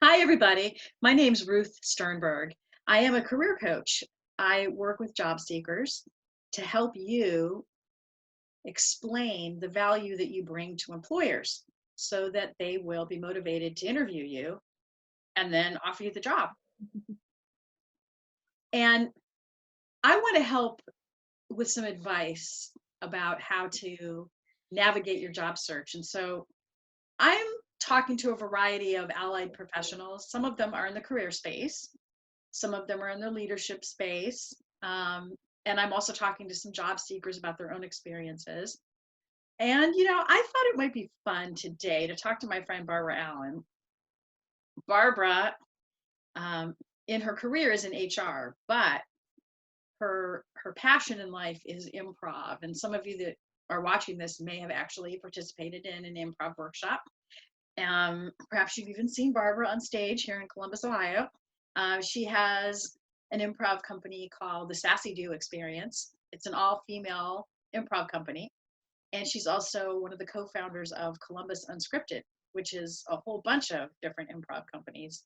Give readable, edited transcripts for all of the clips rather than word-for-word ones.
Hi, everybody. My name's Ruth Sternberg. I am a career coach. I work with job seekers to help you explain the value that you bring to employers so that they will be motivated to interview you and then offer you the job. And I want to help with some advice about how to navigate your job search. And so I'm talking to a variety of allied professionals. Some of them are in the career space. Some of them are in the leadership space. And I'm also talking to some job seekers about their own experiences. And, I thought it might be fun today to talk to my friend Barbara Allen. Barbara, um, in her career, is in HR, but her passion in life is improv. And some of you that are watching this may have actually participated in an improv workshop. Perhaps you've even seen Barbara on stage here in Columbus, Ohio. She has an improv company called the Sassy Do Experience. It's an all-female improv company. And she's also one of the co-founders of Columbus Unscripted, which is a whole bunch of different improv companies.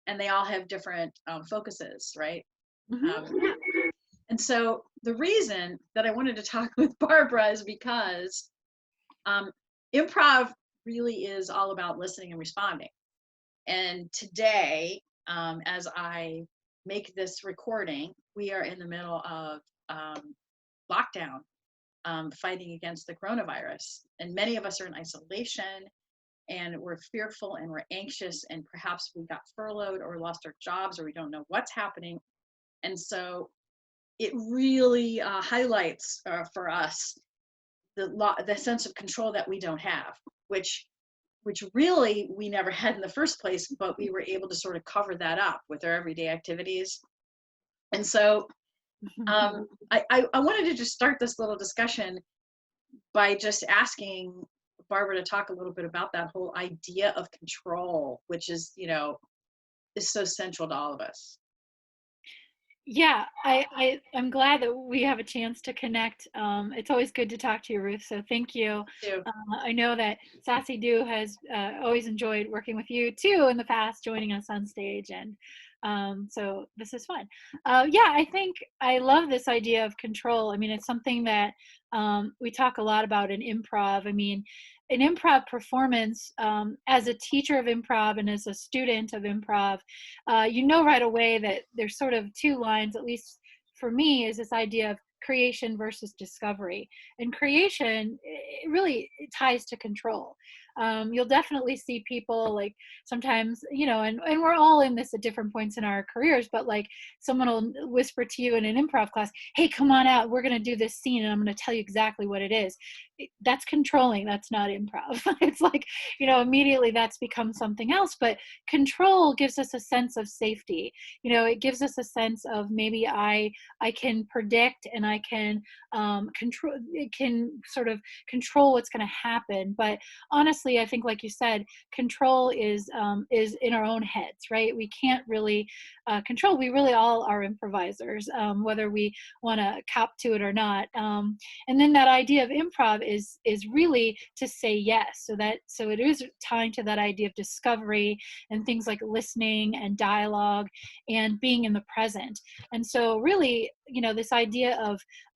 And they all have different focuses, right? Yeah. And so the reason that I wanted to talk with Barbara is because improv really is all about listening and responding. And today, as I make this recording, we are in the middle of lockdown, fighting against the coronavirus. And many of us are in isolation and we're fearful and we're anxious, and perhaps we got furloughed or lost our jobs or we don't know what's happening. And so it really highlights for us the sense of control that we don't have, which really we never had in the first place, but we were able to sort of cover that up with our everyday activities. And so I wanted to just start this little discussion by just asking Barbara to talk a little bit about that whole idea of control, which is so central to all of us. Yeah, I'm glad that we have a chance to connect. It's always good to talk to you, Ruth. So thank you. Too. I know that Sassy Do has always enjoyed working with you too in the past, joining us on stage, and so this is fun. Yeah, I think I love this idea of control. I mean, it's something that we talk a lot about in improv. I mean, an improv performance, as a teacher of improv and as a student of improv, you know right away that there's sort of two lines, at least for me, is this idea of creation versus discovery. And creation, it really ties to control. You'll definitely see people like sometimes, and we're all in this at different points in our careers, but like someone will whisper to you in an improv class, hey, come on out, we're going to do this scene and I'm going to tell you exactly what it is. That's controlling. That's not improv. It's like, immediately that's become something else. But control gives us a sense of safety. It gives us a sense of maybe I can predict and I can control. It can sort of control what's going to happen. But honestly, I think, like you said, control is in our own heads, right? We can't really control. We really all are improvisers, whether we want to cop to it or not. And then that idea of improv is really to say yes. So it is tying to that idea of discovery and things like listening and dialogue and being in the present. And so really, this idea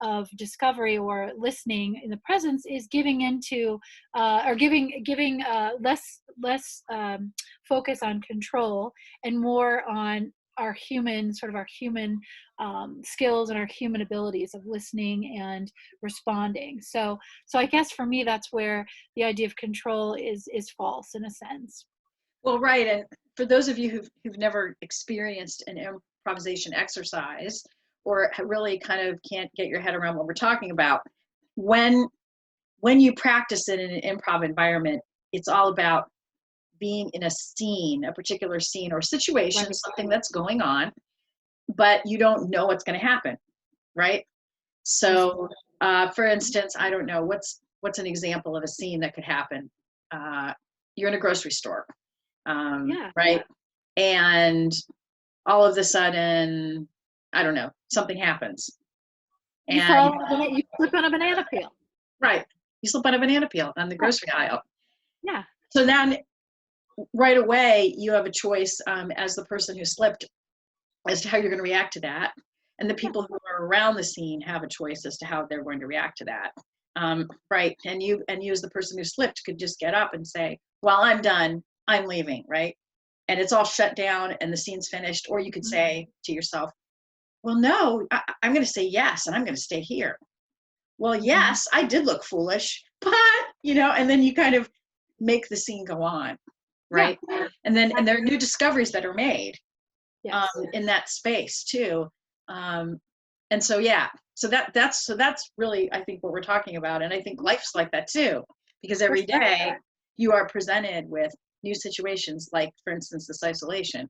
of discovery or listening in the presence is giving into or giving less focus on control and more on our human skills and our human abilities of listening and responding. So I guess for me, that's where the idea of control is false in a sense. Well, right. And for those of you who've never experienced an improvisation exercise or really kind of can't get your head around what we're talking about, when you practice it in an improv environment, it's all about being in a particular scene or situation, Right. something that's going on, but you don't know what's going to happen, right? So, for instance, I don't know, what's an example of a scene that could happen? You're in a grocery store, Yeah. right? And all of a sudden, I don't know, something happens. You And slip on a banana peel. right, you slip on a banana peel on the Right. grocery aisle. Yeah. So then right away you have a choice as the person who slipped as to how you're going to react to that. And the Yeah. people who are around the scene have a choice as to how they're going to react to that. Right. And you as the person who slipped could just get up and say, well, I'm done. I'm leaving. Right. And it's all shut down and the scene's finished. Or you could Mhm. say to yourself, well, no, I'm going to say yes and I'm going to stay here. Well, Mhm. yes, I did look foolish, but, and then you kind of make the scene go on. Yeah. Right. And there are new discoveries that are made Yes. in that space too. Um, and so, yeah, so that's really, I think, what we're talking about. And I think life's like that too, because For every sure. day you are presented with new situations, like, for instance, this isolation.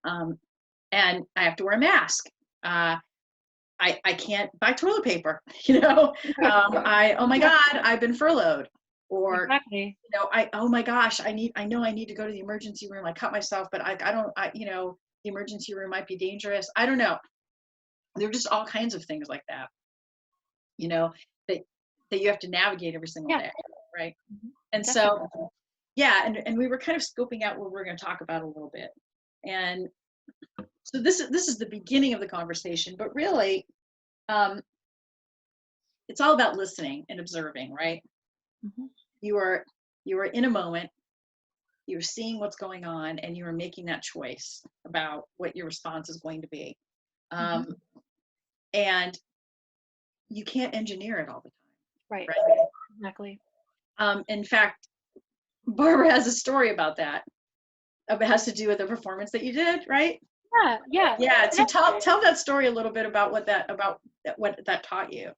Um, and I have to wear a mask. Uh, I can't buy toilet paper, oh my God, I've been furloughed. Or, Exactly. oh my gosh, I know I need to go to the emergency room. I cut myself, but I don't, the emergency room might be dangerous. I don't know. There are just all kinds of things like that, you know, that, that you have to navigate every single Yeah. day. Right. Mhm. And Definitely. so, yeah. And we were kind of scoping out what we're going to talk about a little bit. And so this is the beginning of the conversation, but really, um, it's all about listening and observing, right? Mhm. You are, you are in a moment, you're seeing what's going on, and you are making that choice about what your response is going to be. Mhm. Um, and you can't engineer it all the Right. time, right? Exactly. In fact, Barbara has a story about that. It has to do with the performance that you did, right? Yeah. Yeah. Yeah. And So tell that story a little bit about what that taught you.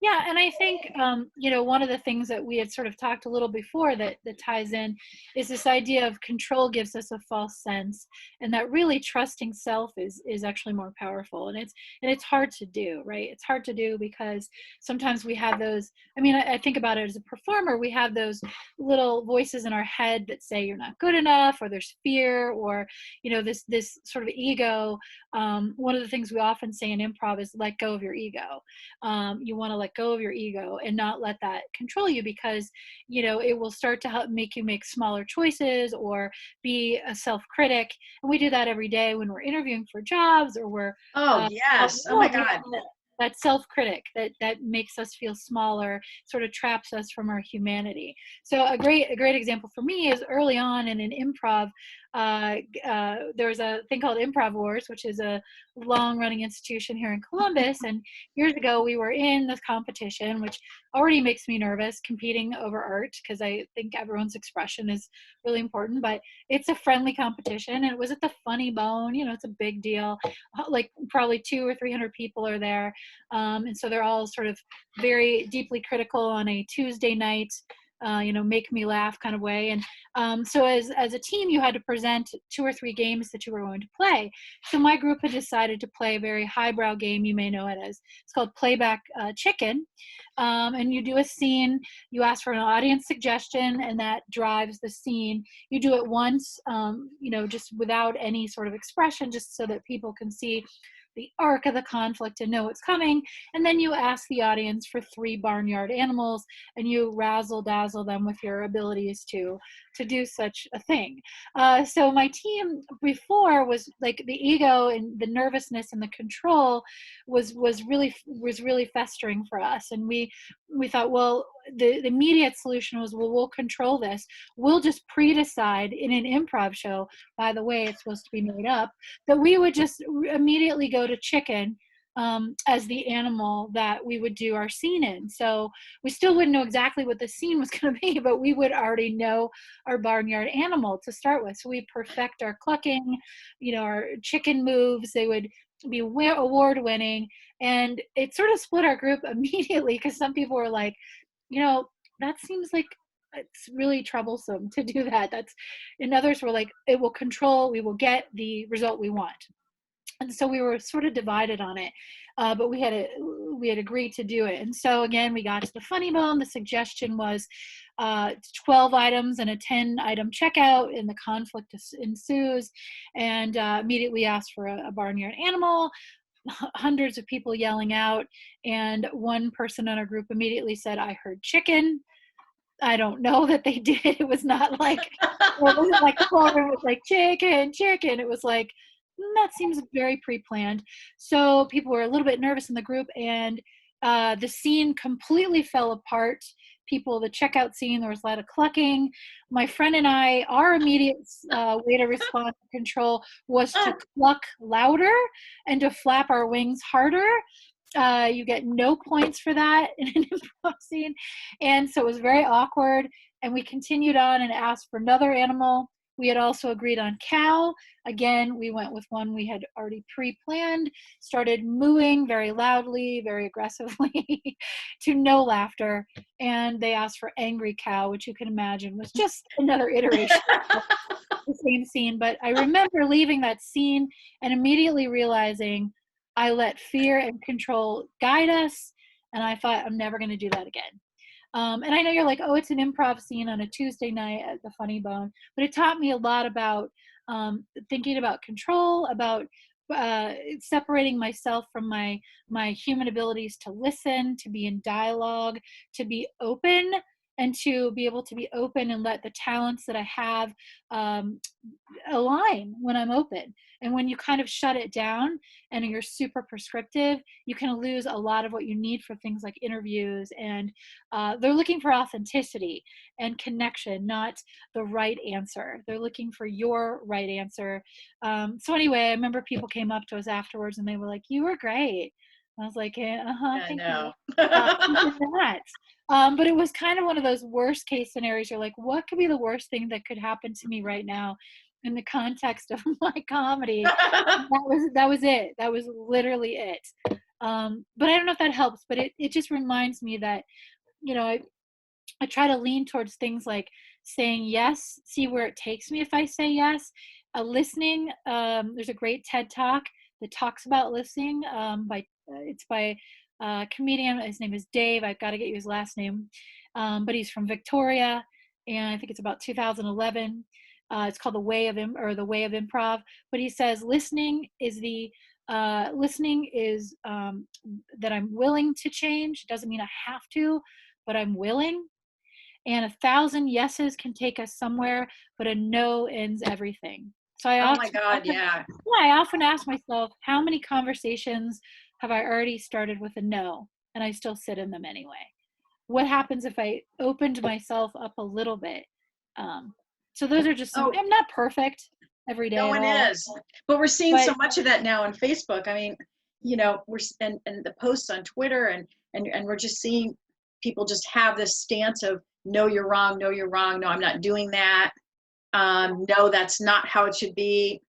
Yeah, and I think one of the things that we had sort of talked a little before that ties in is this idea of control gives us a false sense, and that really trusting self is actually more powerful, and it's hard to do, right? It's hard to do because sometimes we have those. I mean, I think about it as a performer, we have those little voices in our head that say you're not good enough, or there's fear, or this sort of ego. One of the things we often say in improv is let go of your ego. You want to let go of your ego and not let that control you, because it will start to help make you make smaller choices or be a self-critic. And we do that every day when we're interviewing for jobs, or we're Oh, out yes. in the Oh my world. We God. have that self-critic that makes us feel smaller, sort of traps us from our humanity. So a great example for me is early on in an improv. There was a thing called Improv Wars, which is a long-running institution here in Columbus. And years ago, we were in this competition, which already makes me nervous, competing over art, because I think everyone's expression is really important. But it's a friendly competition, and it was at the Funny Bone. It's a big deal. Like probably 200 or 300 people are there, and so they're all sort of very deeply critical on a Tuesday night. Make me laugh kind of way. And so as a team, you had to present 2 or 3 games that you were going to play. So my group had decided to play a very highbrow game. You may know it as, it's called Playback Chicken. And you do a scene, you ask for an audience suggestion, and that drives the scene. You do it once, just without any sort of expression, just so that people can see the arc of the conflict and know what's coming. And then you ask the audience for 3 barnyard animals, and you razzle dazzle them with your abilities to do such a thing. So my team before was like the ego and the nervousness and the control was really festering for us, and we thought, well, the immediate solution was, well, we'll control this. We'll just pre-decide in an improv show, by the way, it's supposed to be made up, that we would just immediately go to chicken as the animal that we would do our scene in. So we still wouldn't know exactly what the scene was going to be, but we would already know our barnyard animal to start with. So we perfect our clucking, our chicken moves. They would be award winning. And it sort of split our group immediately, because some people were like, that seems like it's really troublesome to do that. And others were like, it will control, we will get the result we want. And so we were sort of divided on it, but we had agreed to do it. And so again, we got to the Funny Bone. The suggestion was 12 items and a 10-item checkout, and the conflict ensues. And immediately asked for a barnyard animal. Hundreds of people yelling out, and one person in our group immediately said, "I heard chicken." I don't know that they did. It was not like, well, it wasn't like the whole room was like chicken, chicken. It was like, that seems very pre-planned. So people were a little bit nervous in the group, and the scene completely fell apart. People, the checkout scene, there was a lot of clucking. My friend and I, our immediate way to respond to control was to cluck louder and to flap our wings harder. You get no points for that in an improv scene. And so it was very awkward. And we continued on and asked for another animal. We had also agreed on cow. Again, we went with one we had already pre-planned, started mooing very loudly, very aggressively, to no laughter. And they asked for angry cow, which you can imagine was just another iteration of the same scene. But I remember leaving that scene and immediately realizing I let fear and control guide us. And I thought, I'm never going to do that again. And I know you're like, oh, it's an improv scene on a Tuesday night at the Funny Bone, but it taught me a lot about thinking about control, about separating myself from my human abilities to listen, to be in dialogue, to be open, and to be able to be open and let the talents that I have align when I'm open. And when you kind of shut it down and you're super prescriptive, you can lose a lot of what you need for things like interviews. And they're looking for authenticity and connection, not the right answer. They're looking for your right answer. So anyway, I remember people came up to us afterwards and they were like, "You were great." I was like, "Uh-huh, I thank know. you." Even that. But it was kind of one of those worst case scenarios. You're like, what could be the worst thing that could happen to me right now in the context of my comedy? That was it. That was literally it. But I don't know if that helps, but it just reminds me that, you know, I try to lean towards things like saying yes, see where it takes me if I say yes. Listening, there's a great TED talk that talks about listening. It's by a comedian. His name is Dave. I've got to get you his last name, but he's from Victoria, and I think it's about 2011. It's called the Way of Improv. But he says listening is that I'm willing to change. Doesn't mean I have to, but I'm willing. And 1,000 yeses can take us somewhere, but a no ends everything. So Oh my God, yeah. I often ask myself, how many conversations have I already started with a no, and I still sit in them anyway? What happens if I opened myself up a little bit? So those are just some. Oh, I'm not perfect every no day at one all, is. But we're seeing so but much of that now on Facebook. I mean, and the posts on Twitter and we're just seeing people just have this stance of no, you're wrong, no, you're wrong, no, I'm not doing that. No, that's not how it should be.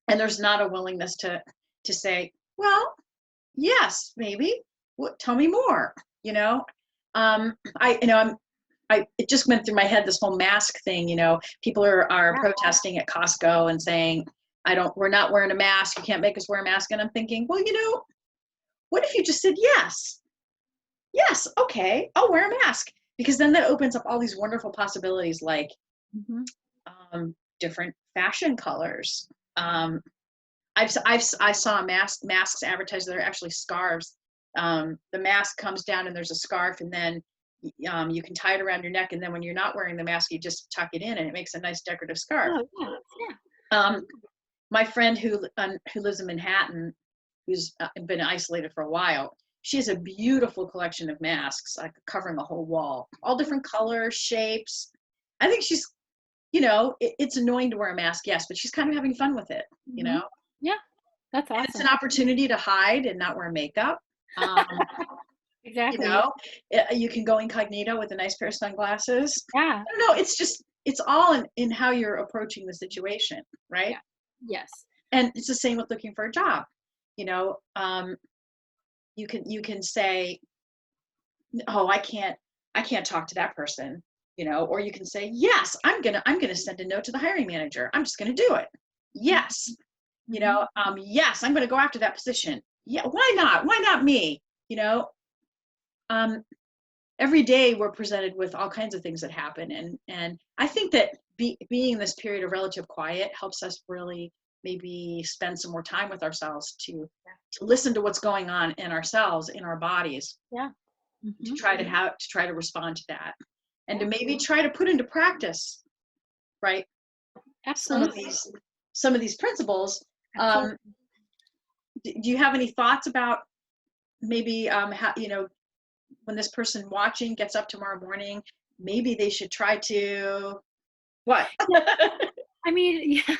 And there's not a willingness to say, well, yes, maybe. What, tell me more. You know, I you know I'm it just went through my head, this whole mask thing. People are yeah. protesting at Costco and saying, we're not wearing a mask. You can't make us wear a mask. And I'm thinking, well, what if you just said yes? Yes, okay, I'll wear a mask, because then that opens up all these wonderful possibilities, like Mm-hmm. different fashion colors. I saw masks advertised. They're actually scarves. The mask comes down and there's a scarf, and then you can tie it around your neck, and then when you're not wearing the mask, you just tuck it in, and it makes a nice decorative scarf. Oh, yeah, yeah. My friend who lives in Manhattan, who's been isolated for a while, she has a beautiful collection of masks, like covering a whole wall, all different colors, shapes. I think she's, it's annoying to wear a mask, yes, but she's kind of having fun with it, Mm-hmm. Yeah, that's And it's awesome. an opportunity to hide and not wear makeup. Um, Exactly. you can go incognito with a nice pair of sunglasses. Yeah, I don't know. It's all in how you're approaching the situation, right? yeah, yes. And it's the same with looking for a job. You know, you can say, oh, I can't talk to that person. Or you can say, yes, I'm gonna send a note to the hiring manager. I'm just gonna do it. Yes. Mm-hmm. Yes, I'm gonna go after that position. Yeah, why not? Why not me? You know, um, every day we're presented with all kinds of things that happen, and I think that being in this period of relative quiet helps us really maybe spend some more time with ourselves to listen to what's going on in ourselves, in our bodies, Yeah. to Mm-hmm. try to respond to that. and to maybe try to put into practice, right, some of Absolutely. these principles. Absolutely. Do you have any thoughts about maybe how, when this person watching gets up tomorrow morning, maybe they should try to what? I mean, yeah,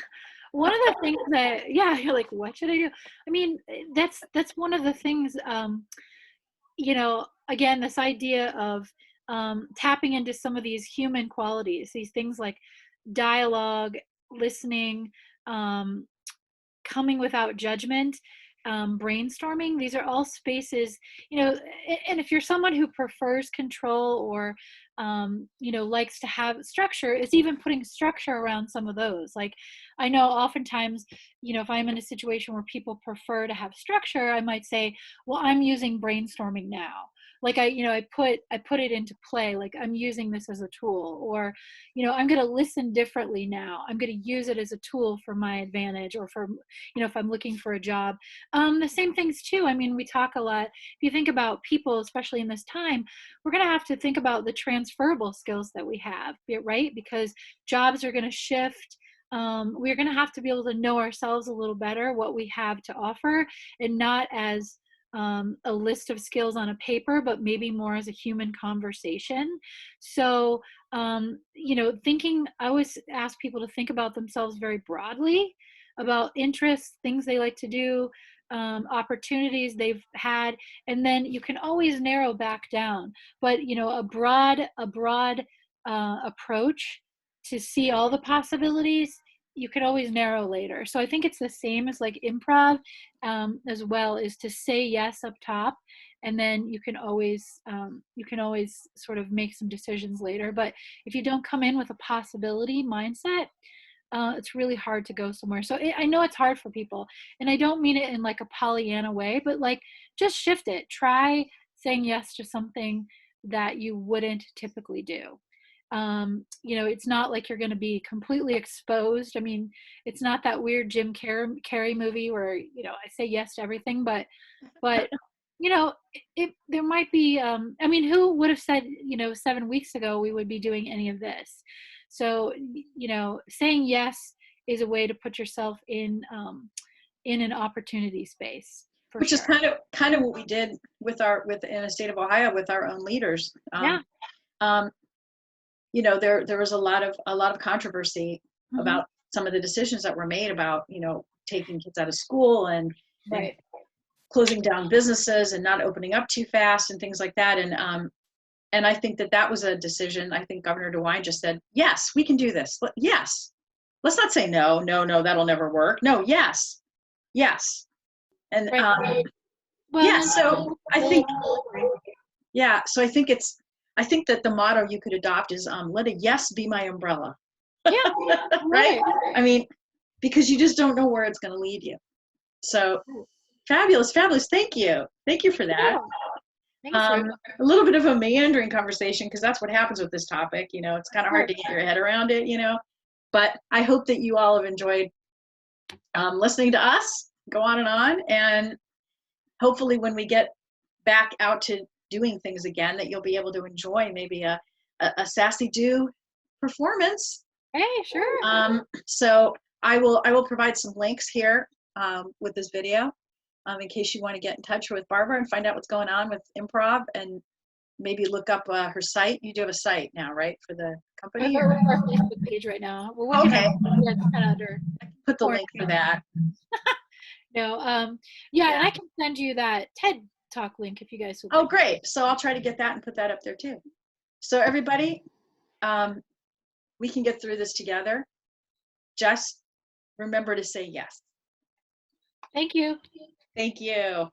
one of the things that, yeah, you're like, what should I do? I mean, that's one of the things, again, this idea of tapping into some of these human qualities, these things like dialogue, listening, um, coming without judgment, brainstorming. These are all spaces, and if you're someone who prefers control or, likes to have structure, it's even putting structure around some of those. Like, I know oftentimes, if I'm in a situation where people prefer to have structure, I might say, well, I'm using brainstorming now. Like I put it into play, like I'm using this as a tool, or I'm going to listen differently now. I'm going to use it as a tool for my advantage, or for if I'm looking for a job. The same things too. I mean, we talk a lot. If you think about people, especially in this time, we're going to have to think about the transferable skills that we have, right? Because jobs are going to shift. We're going to have to be able to know ourselves a little better, what we have to offer, and not as a list of skills on a paper, but maybe more as a human conversation. So, I always ask people to think about themselves very broadly, about interests, things they like to do, opportunities they've had, and then you can always narrow back down. But a broad approach to see all the possibilities, you could always narrow later. So I think it's the same as like improv, as well, is to say yes up top, and then you can always sort of make some decisions later. But if you don't come in with a possibility mindset, it's really hard to go somewhere. So I know it's hard for people, and I don't mean it in like a Pollyanna way, but like, just shift it. Try saying yes to something that you wouldn't typically do. It's not like you're going to be completely exposed. I mean, it's not that weird Jim Carrey movie where I say yes to everything, but there might be. I mean, who would have said 7 weeks ago we would be doing any of this? So saying yes is a way to put yourself in an opportunity space, for Which is sure. kind of what we did with in the state of Ohio with our own leaders. Yeah. Um, there was a lot of controversy Hmm. about some of the decisions that were made about taking kids out of school and Right. closing down businesses and not opening up too fast and things like that. And I think that was a decision. I think Governor DeWine just said, yes, we can do this. Yes, let's not say no, no, no, that'll never work. No, yes, yes. And Right. yeah, Well, so I think, yeah, so I think that the motto you could adopt is let a yes be my umbrella. yeah, Right? right. I mean, because you just don't know where it's going to lead you. So fabulous, fabulous. Thank you. Thank you for that. Yeah. Thanks, Ruth. A little bit of a meandering conversation because that's what happens with this topic. It's kind of hard to get your head around it. But I hope that you all have enjoyed listening to us go on, and hopefully when we get back out to doing things again, that you'll be able to enjoy maybe a Sassy Do performance. Hey, sure. So I will provide some links here with this video in case you want to get in touch with Barbara and find out what's going on with improv, and maybe look up her site. You do have a site now, right, for the We're company? on our Facebook page right now. We're working on, Okay, yeah, it's kind of under put the link for quarantine. that. No, yeah, and Yeah. I can send you that TED Talk link if you guys would Oh, like. great. So I'll try to get that and put that up there too. So everybody, um, we can get through this together. Just remember to say yes. Thank you. Thank you.